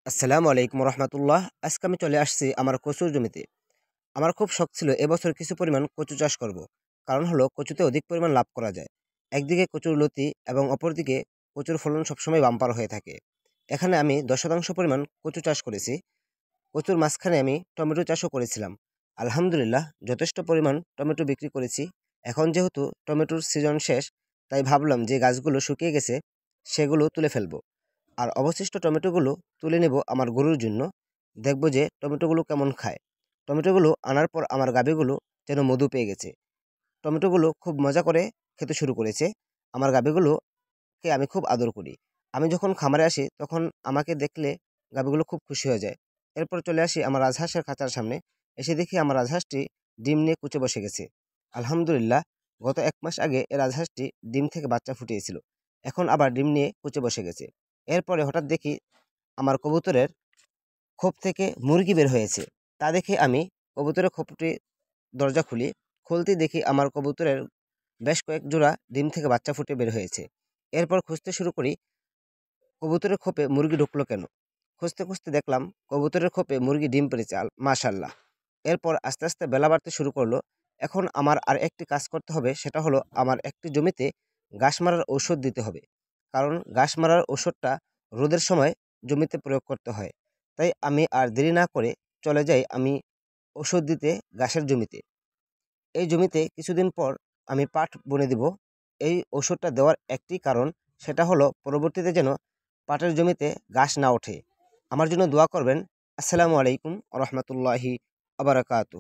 আসসালামু আলাইকুম রহমতুল্লাহ। আজকে আমি চলে আসছি আমার কচুর জমিতে। আমার খুব শখ ছিল এবছর কিছু পরিমাণ কচু চাষ করব। কারণ হলো কচুতে অধিক পরিমাণ লাভ করা যায়। একদিকে কচুর লতি এবং অপরদিকে কচুর ফলন সবসময় বাম্পার হয়ে থাকে। এখানে আমি 10% পরিমাণ কচু চাষ করেছি। কচুর মাঝখানে আমি টমেটো চাষও করেছিলাম। আলহামদুলিল্লাহ যথেষ্ট পরিমাণ টমেটো বিক্রি করেছি। এখন যেহেতু টমেটোর সিজন শেষ, তাই ভাবলাম যে গাছগুলো শুকিয়ে গেছে সেগুলো তুলে ফেলবো। আর অবশিষ্ট টমেটোগুলো তুলে নেব আমার গরুর জন্য। দেখব যে টমেটোগুলো কেমন খায়। টমেটোগুলো আনার পর আমার গাভীগুলো যেন মধু পেয়ে গেছে। টমেটোগুলো খুব মজা করে খেতে শুরু করেছে। আমার গাভীগুলোকে আমি খুব আদর করি। আমি যখন খামারে আসি তখন আমাকে দেখলে গাভীগুলো খুব খুশি হয়ে যায়। এরপর চলে আসি আমার রাজহাঁসের খাঁচার সামনে। এসে দেখি আমার রাজহাঁসটি ডিম নিয়ে কুচে বসে গেছে। আলহামদুলিল্লাহ, গত 1 মাস আগে এই রাজহাঁসটি ডিম থেকে বাচ্চা ফুটিয়েছিল। এখন আবার ডিম নিয়ে কুচে বসে গেছে। এরপরে হঠাৎ দেখি আমার কবুতরের খোপ থেকে মুরগি বের হয়েছে। তা দেখে আমি কবুতরের খোপটি দরজা খুলি। খুলতেই দেখি আমার কবুতরের বেশ কয়েক জোড়া ডিম থেকে বাচ্চা ফুটে বের হয়েছে। এরপর খুঁজতে শুরু করি কবুতরের খোপে মুরগি ঢুকলো কেন। খুঁজতে খুঁজতে দেখলাম কবুতরের খোপে মুরগি ডিম পেড়েছে। মাশাল্লাহ। এরপর আস্তে আস্তে বেলা বাড়তে শুরু করলো। এখন আমার আর একটি কাজ করতে হবে, সেটা হলো আমার একটি জমিতে ঘাস মারার ঔষধ দিতে হবে। কারণ ঘাস মারার ঔষধটা রোদের সময় জমিতে প্রয়োগ করতে হয়। তাই আমি আর দেরি না করে চলে যাই আমি ওষুধ দিতে ঘাসের জমিতে। এই জমিতে কিছুদিন পর আমি পাট বুনে দিব। এই ওষুধটা দেওয়ার একটি কারণ, সেটা হলো পরবর্তীতে যেন পাটের জমিতে ঘাস না ওঠে। আমার জন্য দোয়া করবেন। আসসালামু আলাইকুম রহমতুল্লাহি আবরাকাতু।